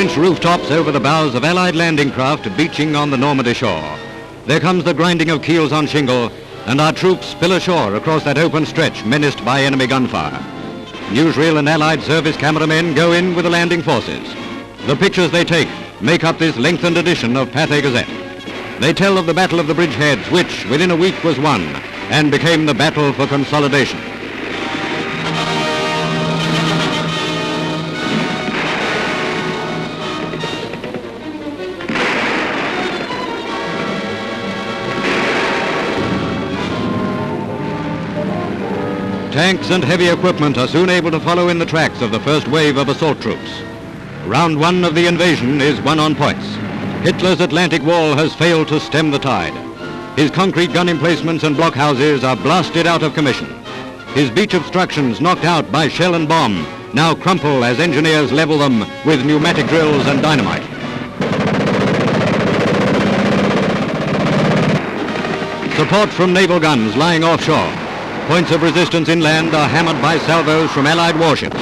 French rooftops over the bows of Allied landing craft beaching on the Normandy shore. There comes the grinding of keels on shingle, and our troops spill ashore across that open stretch menaced by enemy gunfire. Newsreel and Allied service cameramen go in with the landing forces. The pictures they take make up this lengthened edition of Pathé Gazette. They tell of the Battle of the Bridgeheads, which within a week was won and became the battle for consolidation. Tanks and heavy equipment are soon able to follow in the tracks of the first wave of assault troops. Round one of the invasion is won on points. Hitler's Atlantic Wall has failed to stem the tide. His concrete gun emplacements and blockhouses are blasted out of commission. His beach obstructions, knocked out by shell and bomb, now crumple as engineers level them with pneumatic drills and dynamite. Support from naval guns lying offshore. Points of resistance inland are hammered by salvos from Allied warships.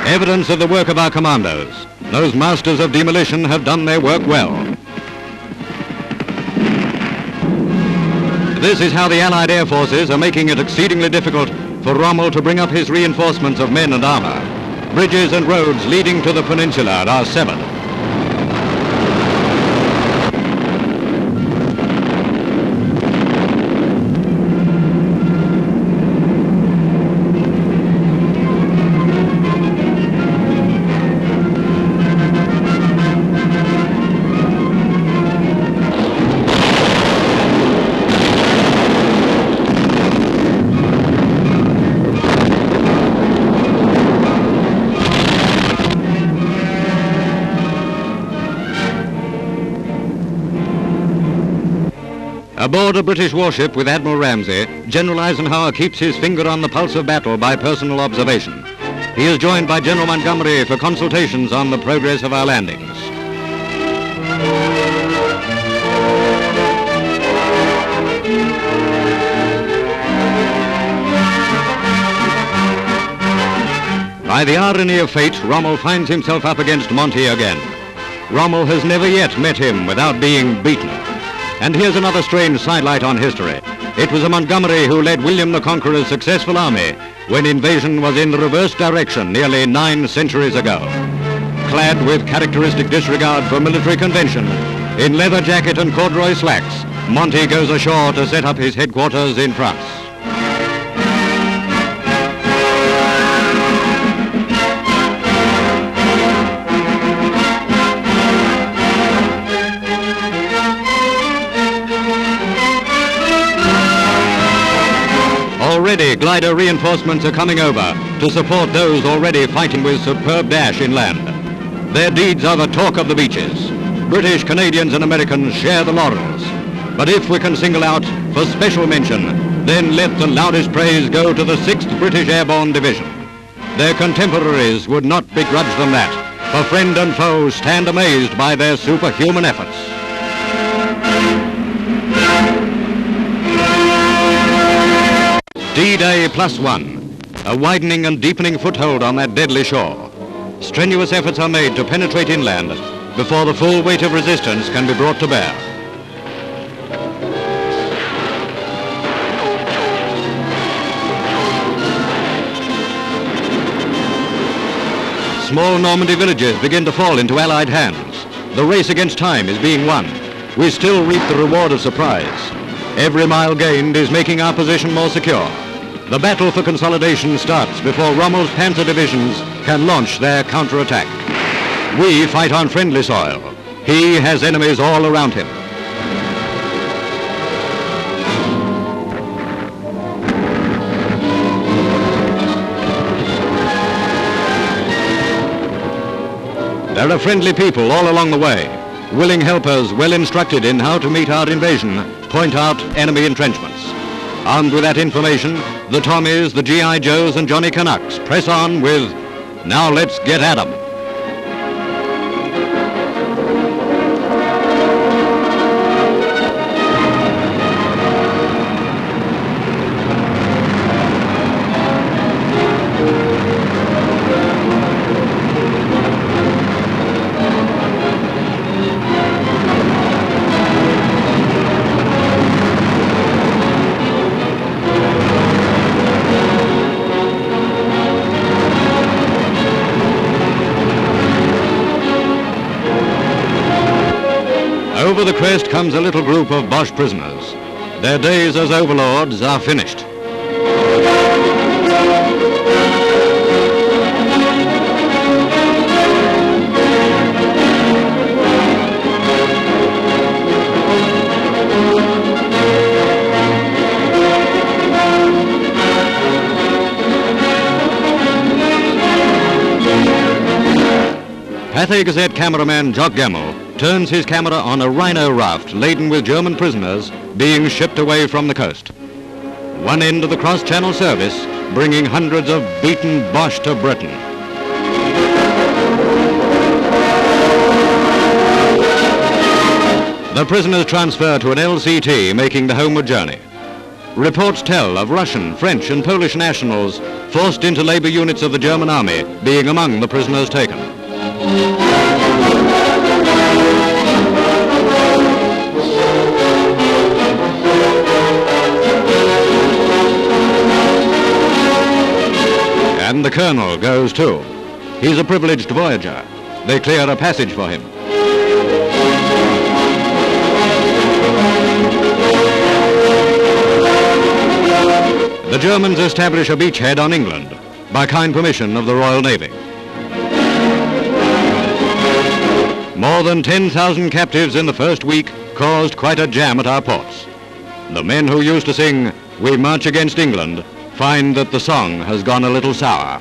Evidence of the work of our commandos. Those masters of demolition have done their work well. This is how the Allied air forces are making it exceedingly difficult for Rommel to bring up his reinforcements of men and armor. Bridges and roads leading to the peninsula are severed. Aboard a British warship with Admiral Ramsey, General Eisenhower keeps his finger on the pulse of battle by personal observation. He is joined by General Montgomery for consultations on the progress of our landings. By the irony of fate, Rommel finds himself up against Monty again. Rommel has never yet met him without being beaten. And here's another strange sidelight on history. It was a Montgomery who led William the Conqueror's successful army when invasion was in the reverse direction nearly 9 centuries ago. Clad with characteristic disregard for military convention, in leather jacket and corduroy slacks, Monty goes ashore to set up his headquarters in France. Already, glider reinforcements are coming over to support those already fighting with superb dash inland. Their deeds are the talk of the beaches. British, Canadians, and Americans share the laurels. But if we can single out for special mention, then let the loudest praise go to the 6th British Airborne Division. Their contemporaries would not begrudge them that, for friend and foe stand amazed by their superhuman efforts. D-Day +1, a widening and deepening foothold on that deadly shore. Strenuous efforts are made to penetrate inland before the full weight of resistance can be brought to bear. Small Normandy villages begin to fall into Allied hands. The race against time is being won. We still reap the reward of surprise. Every mile gained is making our position more secure. The battle for consolidation starts before Rommel's panzer divisions can launch their counterattack. We fight on friendly soil. He has enemies all around him. There are friendly people all along the way. Willing helpers, well instructed in how to meet our invasion, point out enemy entrenchments. Armed with that information, the Tommies, the G.I. Joes, and Johnny Canucks press on with, "Now let's get at 'em." Over the crest comes a little group of Boche prisoners. Their days as overlords are finished. Cathay Gazette cameraman Jock Gemmell turns his camera on a rhino raft laden with German prisoners being shipped away from the coast. One end of the cross-channel service bringing hundreds of beaten Boche to Britain. The prisoners transfer to an LCT making the homeward journey. Reports tell of Russian, French and Polish nationals forced into labor units of the German army being among the prisoners taken. And the colonel goes too. He's a privileged voyager. They clear a passage for him. The Germans establish a beachhead on England by kind permission of the Royal Navy. More than 10,000 captives in the first week caused quite a jam at our ports. The men who used to sing, "We March Against England," find that the song has gone a little sour.